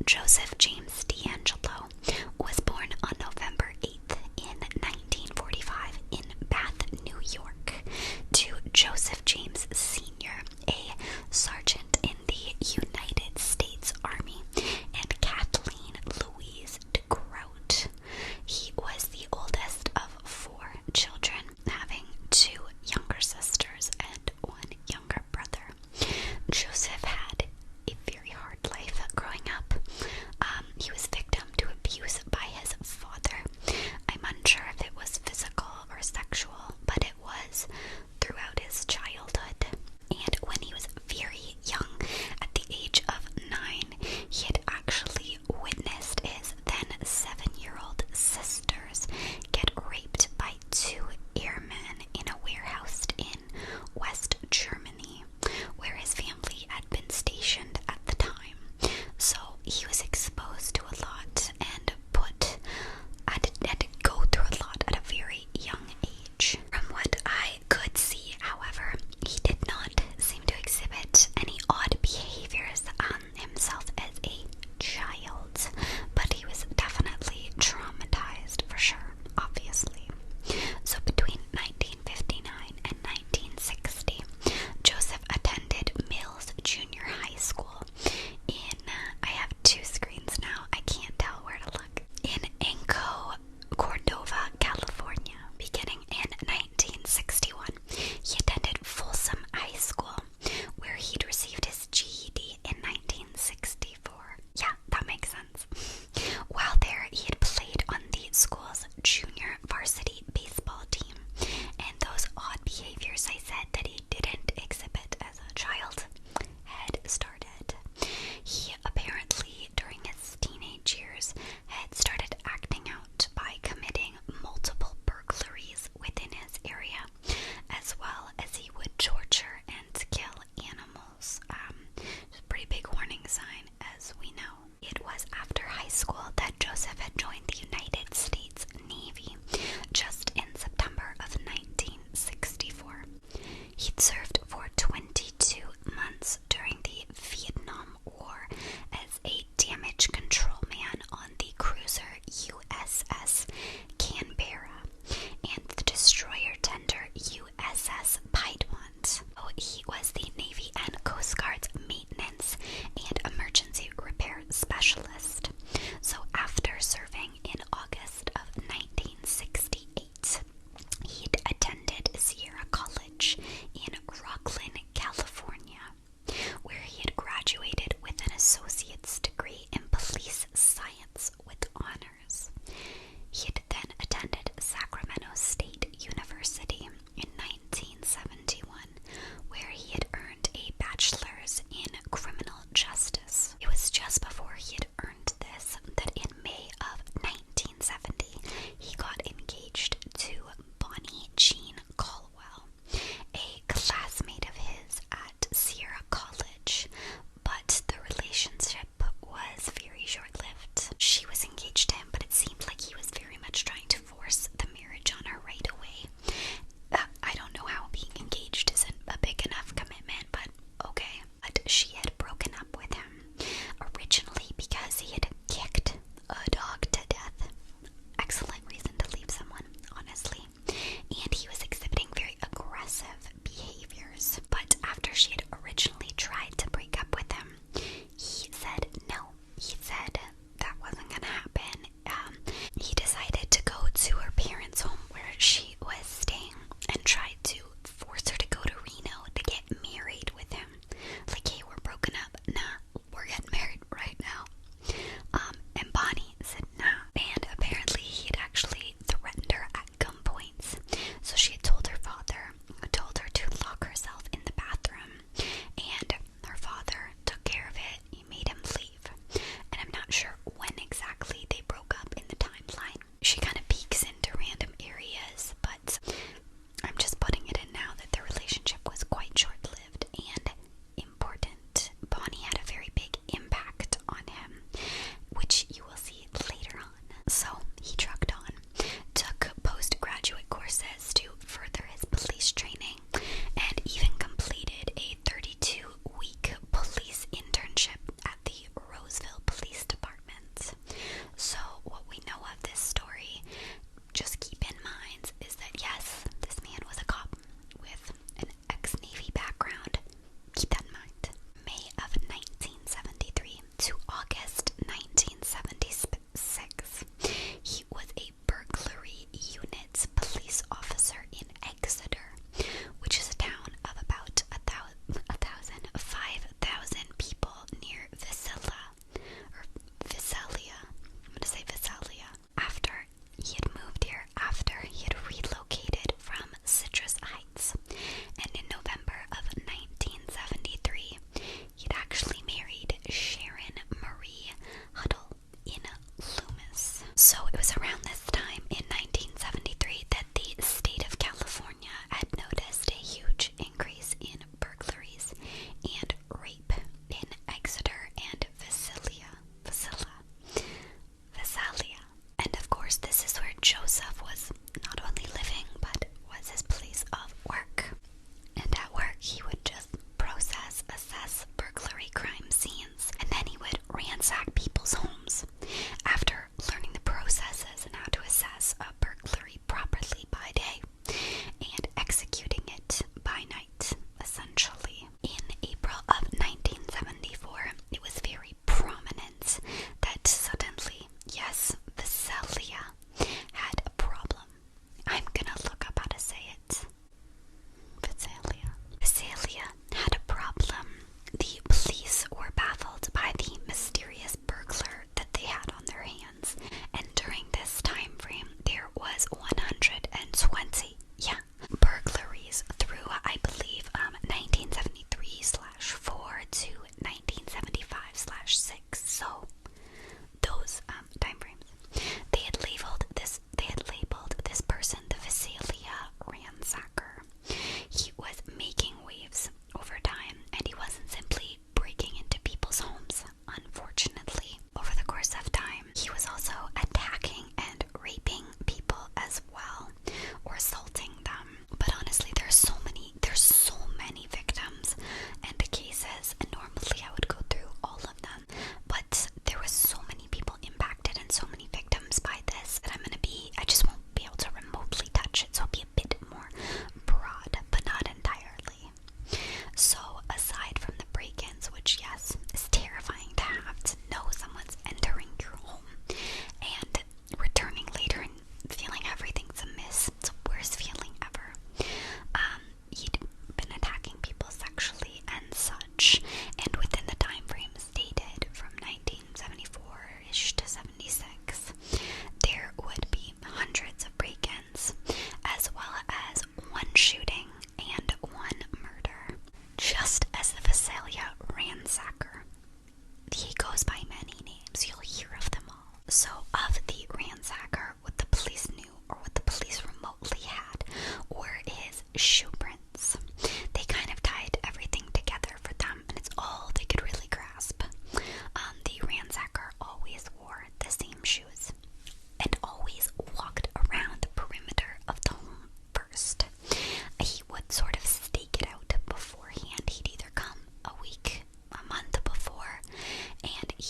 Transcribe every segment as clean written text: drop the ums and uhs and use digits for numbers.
Joseph James D'Angelo was born on November 8th in 1945 in Bath, New York, to Joseph James Sr., a sergeant in the United States Army, and Kathleen Louise DeGroat. He was the oldest of four children, having two younger sisters and one younger brother. Joseph had a very hard life growing up. He was victim to abuse by his father. I'm unsure if it was physical or sexual, but it was throughout his childhood. And when he was very young, at the age of 9, he had actually witnessed his then 7-year-old sisters get raped by two airmen in a warehouse in West Germany, where his family had been stationed at the time. So he was exposed to a lot and had to go through a lot at a very young age. From what I could see, however, he did not seem to exhibit any odd behaviors himself as a child, but he was definitely traumatized for sure, obviously. So between 1959 and 1960, Joseph attended Mills Junior High School in, I have two screenshots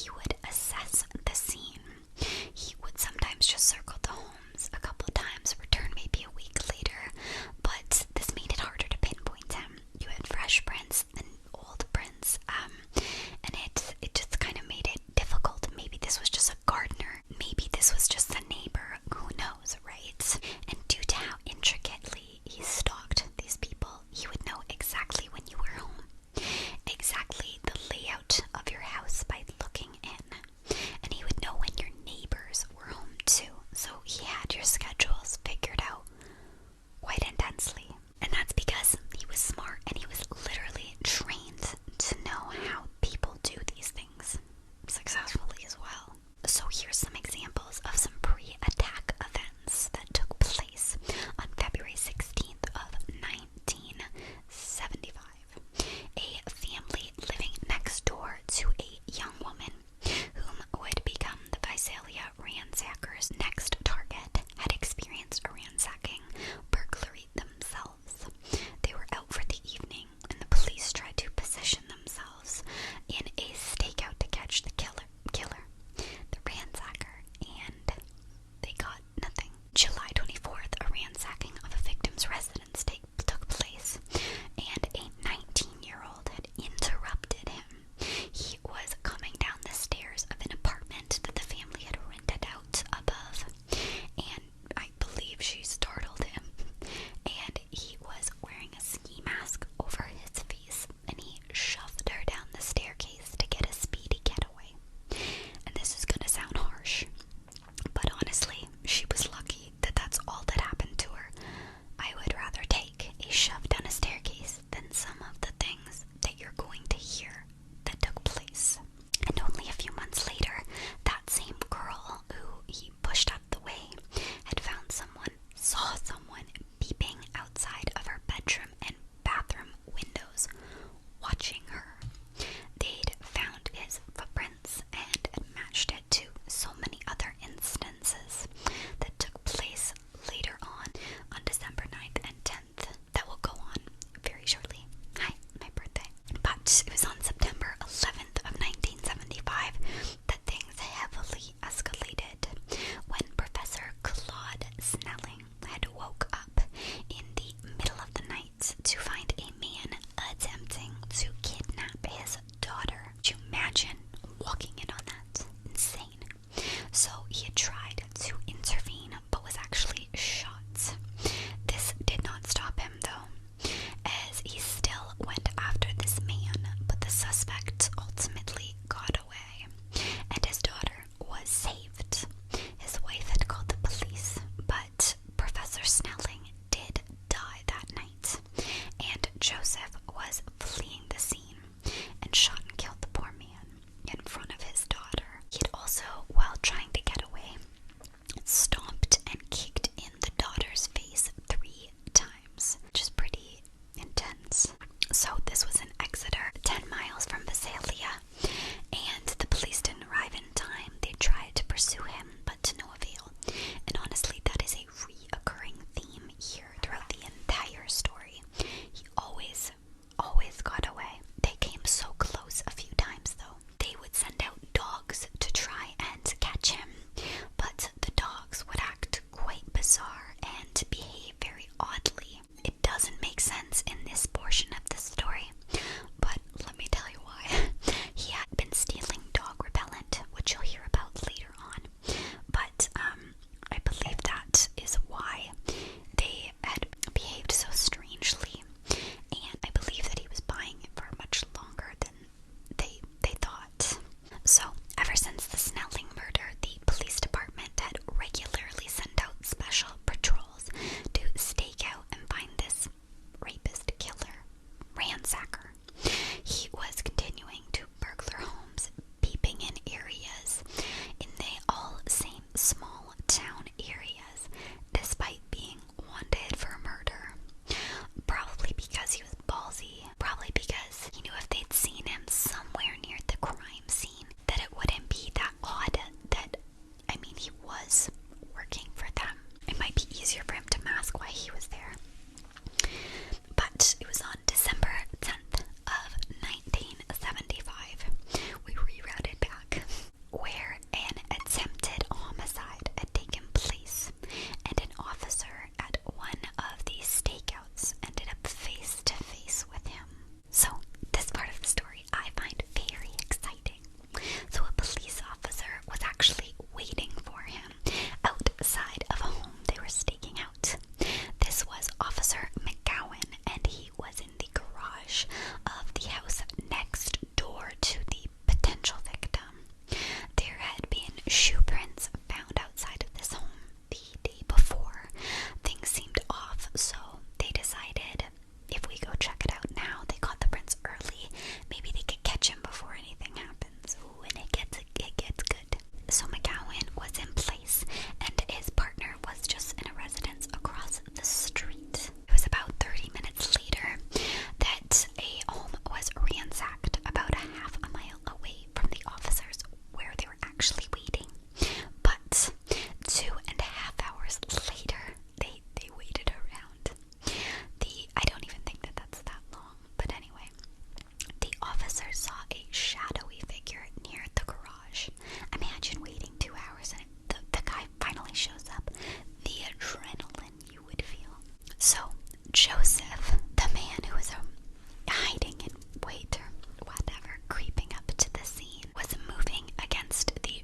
he would assess the scene. He would sometimes just circle the homes a couple of times, return maybe a week later, but this made it harder to pinpoint him. You had fresh prints and old prints, and it just kind of made it difficult. Maybe this was just a gardener, maybe this was just a neighbor, who knows, right? And due to how intricately he stalked these people, he would know exactly when you were home, exactly the layout of your house by looking in. actually waiting. But 2.5 hours later, they waited around. I don't even think that that's that long, but anyway, the officer saw a shadowy figure near the garage. Imagine waiting 2 hours and the guy finally shows up. The adrenaline you would feel. So, Joseph, the man who was hiding in wait or whatever, creeping up to the scene, was moving against the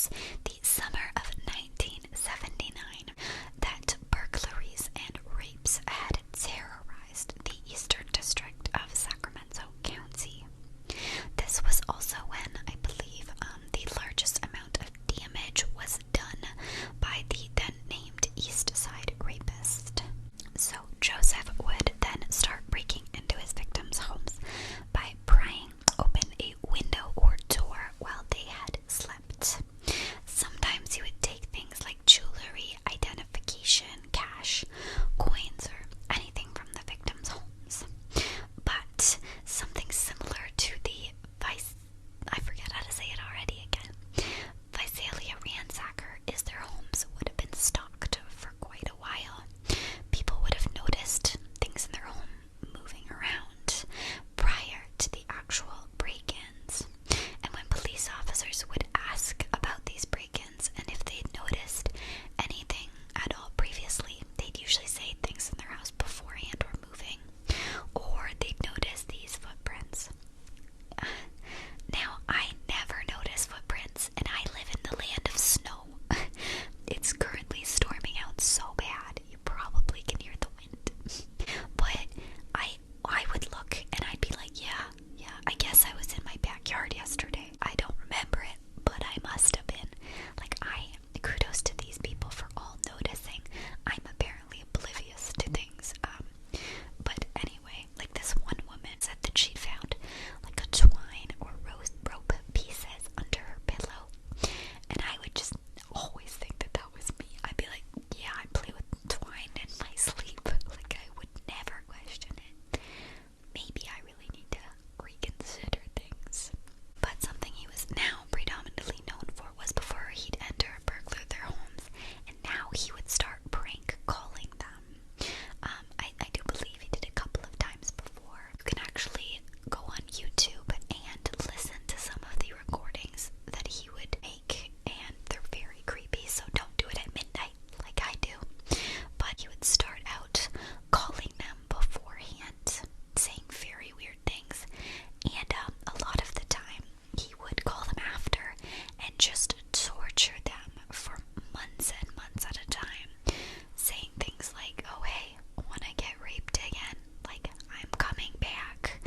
was the summer of 1979 that burglaries and rapes had terrorized the Eastern District of Sacramento County. This was also when, I believe, the largest amount of damage was done by the then named East Side rapist. So Joseph would then start breaking into his victims' homes by prying open a window or door while they had slept. Sometimes he would take things like jewelry, identification, cash, coins, or anything from the victims' homes. But something similar to the I forget how to say it already again. Visalia ransacker is their homes would have been stalked for quite a while. People would have noticed things in their home moving around prior to the actual break-ins. And when police officers would ask about these break-ins and if they'd noticed anything at all previously, they'd usually say things in their house beforehand were moving, or they'd notice these footprints. Now, I never notice footprints, and I live in the land of snow. It's currently storming out so bad, you probably can hear the wind. But I would look, and I'd be like, yeah, I guess I was in my backyard yesterday. I don't remember it, but I must have been. Like, kudos to these people for all noticing. I'm apparently oblivious to things. But anyway, like this one woman said that she'd found like a twine or rope pieces under her pillow, and I would just always think that that was me. I'd be like, yeah, I play with twine in my sleep. Like, I would never question it. Maybe I really need to reconsider things. But something he was now predominantly known for was before he'd enter a burglar their homes, and now he would start prank calling them. I do believe he did a couple of times before. You can actually go on YouTube and listen to some of the recordings that he would make, and they're very creepy, so don't do it at midnight like I do. But he would start out calling them beforehand, saying very weird things, and a lot of the time he would call them after and just torture them for months and months at a time, saying things like, oh hey, when I get raped again, like, I'm coming back.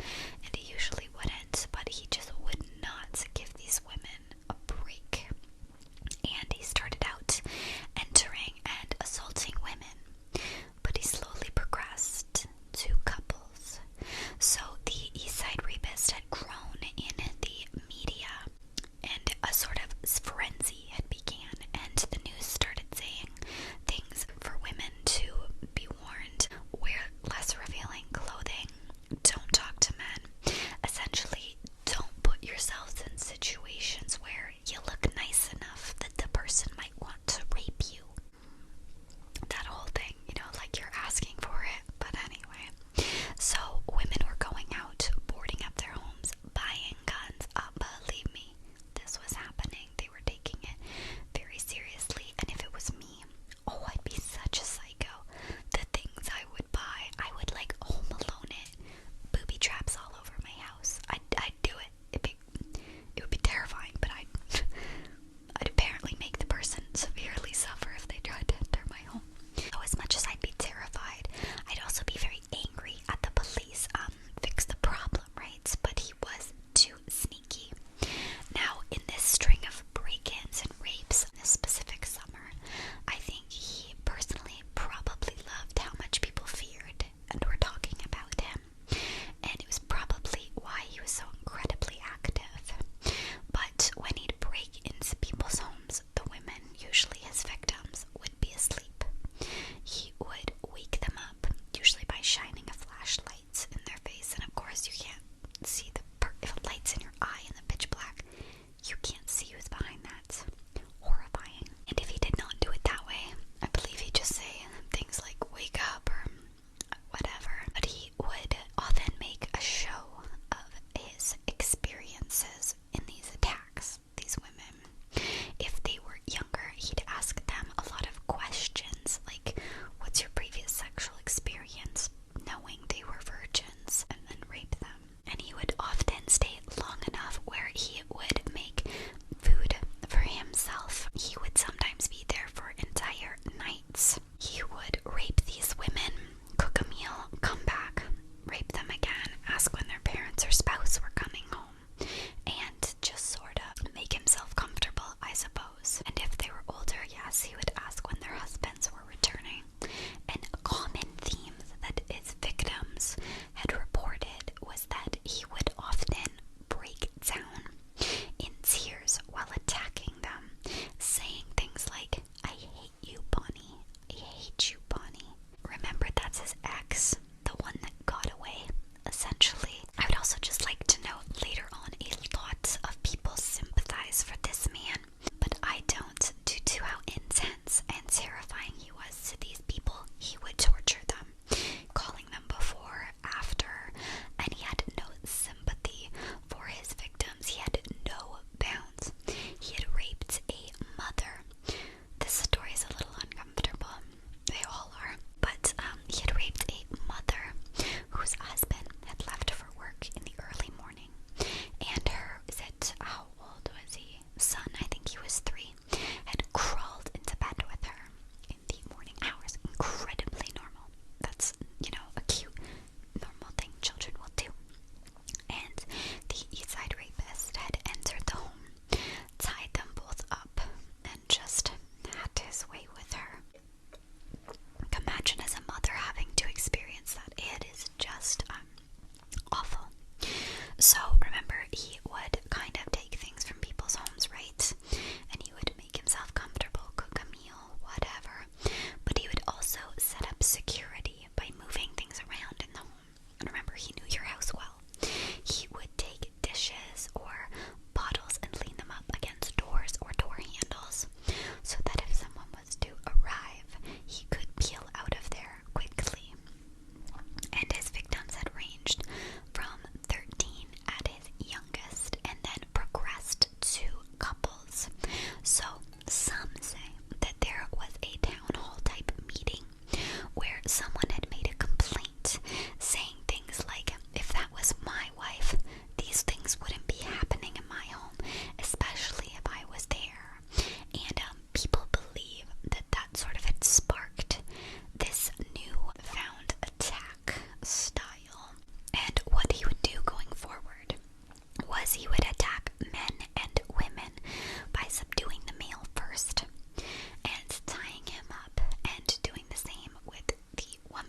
And he usually wouldn't, but he just would not give these women a break. And he started out entering and assaulting women, but he slowly progressed to couples. So the East Side rapist had grown in the media, and a sort of someone had made a complaint saying things like, if that was my wife, these things wouldn't be happening in my home, especially if I was there. And people believe that that sort of had sparked this new-found attack style. And what he would do going forward was he would attack men and women by subduing the male first and tying him up, and doing the same with the woman.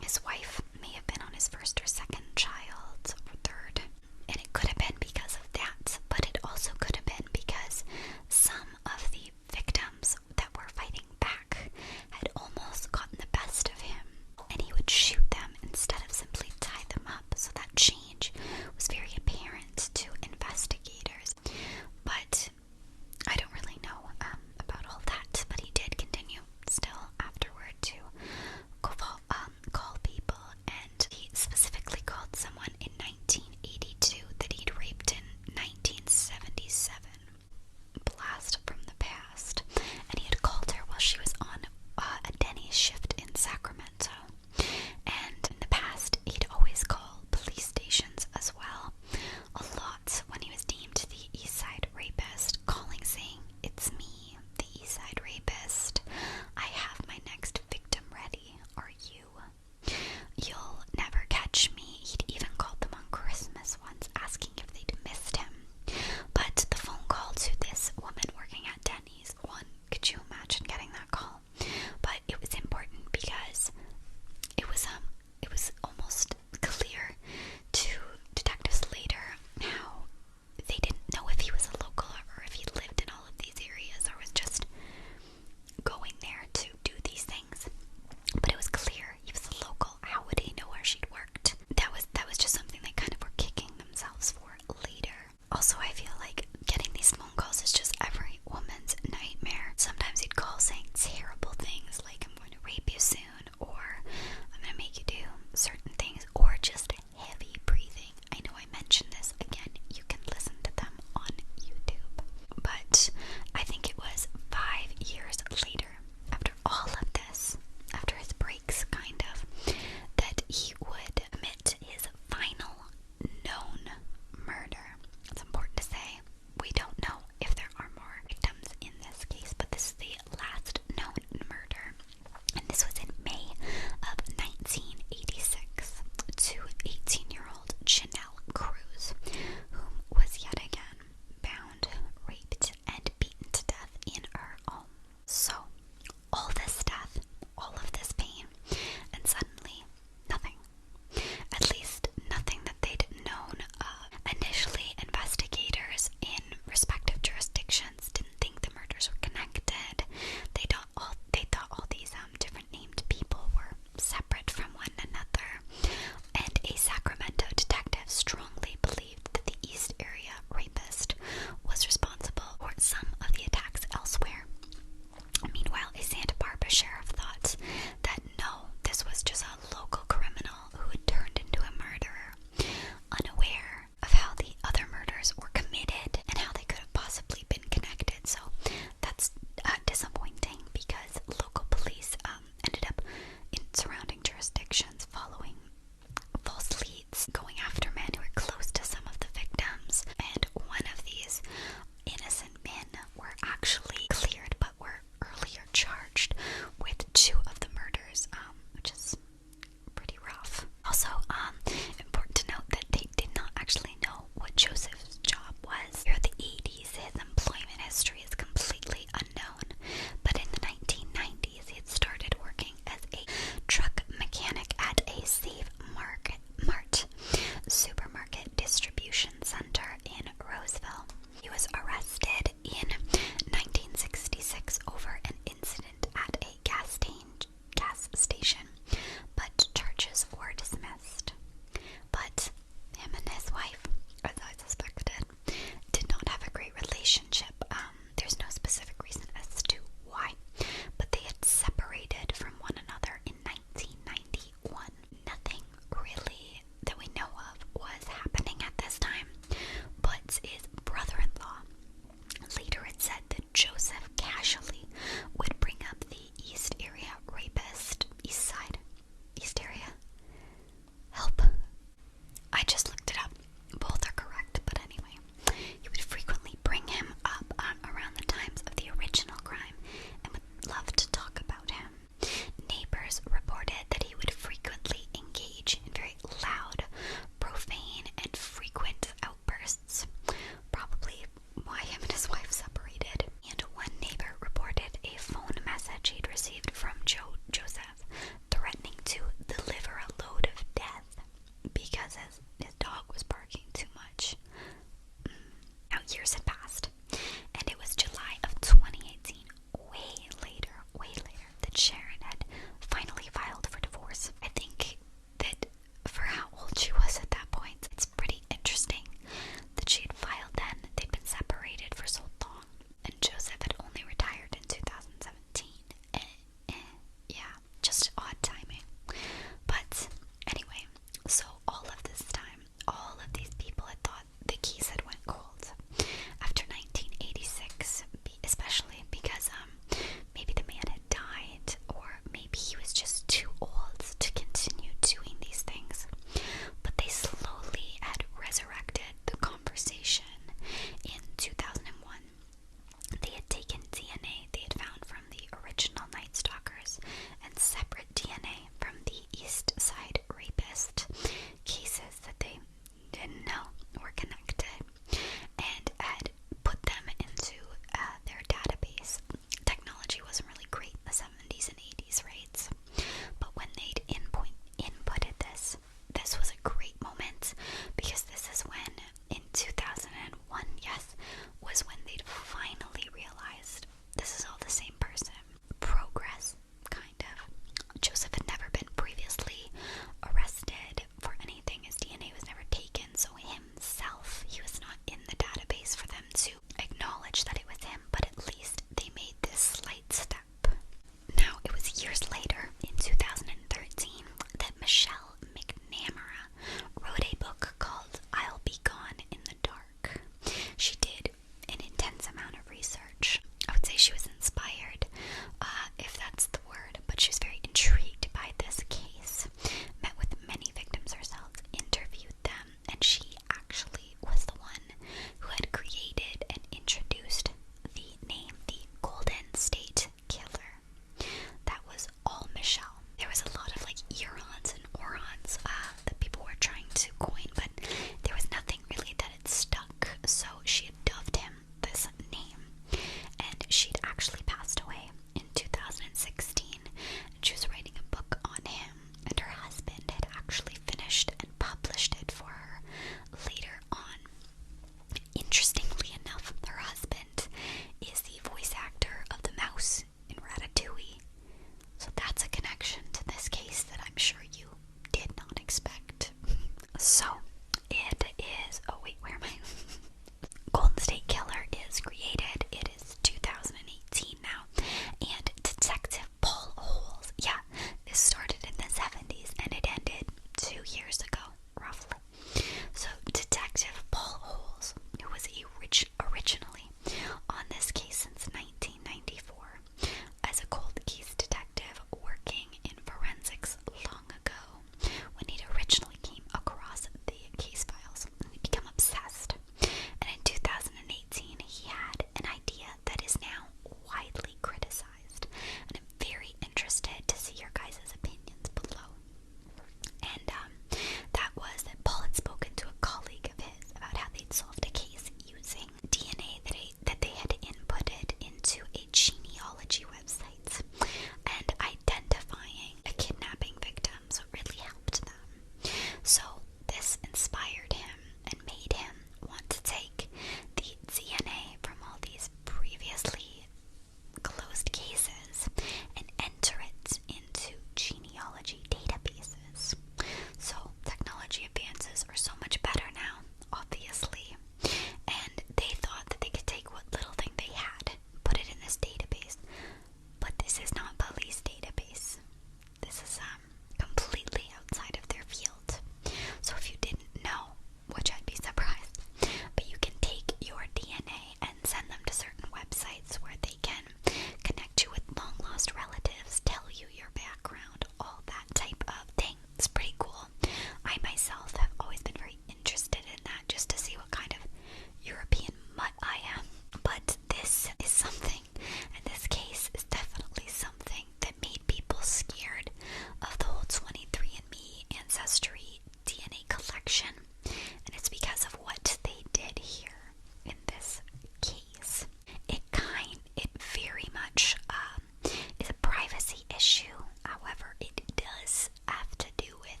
issue. However, it does have to do with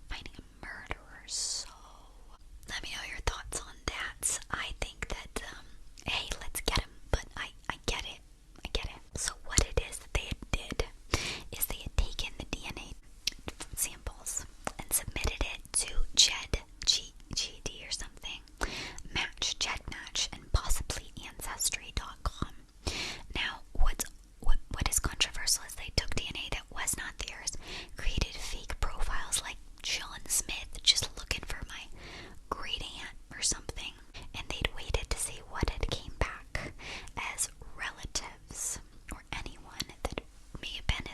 finding a murderer. So let me know your thoughts on that. I think that, hey, let's get him, but I get it. I get it. So what it is that they did is they had taken the DNA samples and submitted it to GD or something, Gedmatch, and possibly Ancestry.com. Now, what is controversial is they took DNA that was not theirs, created fake profiles like John Smith, just looking for my great aunt or something, and they'd waited to see what had came back as relatives or anyone that may have been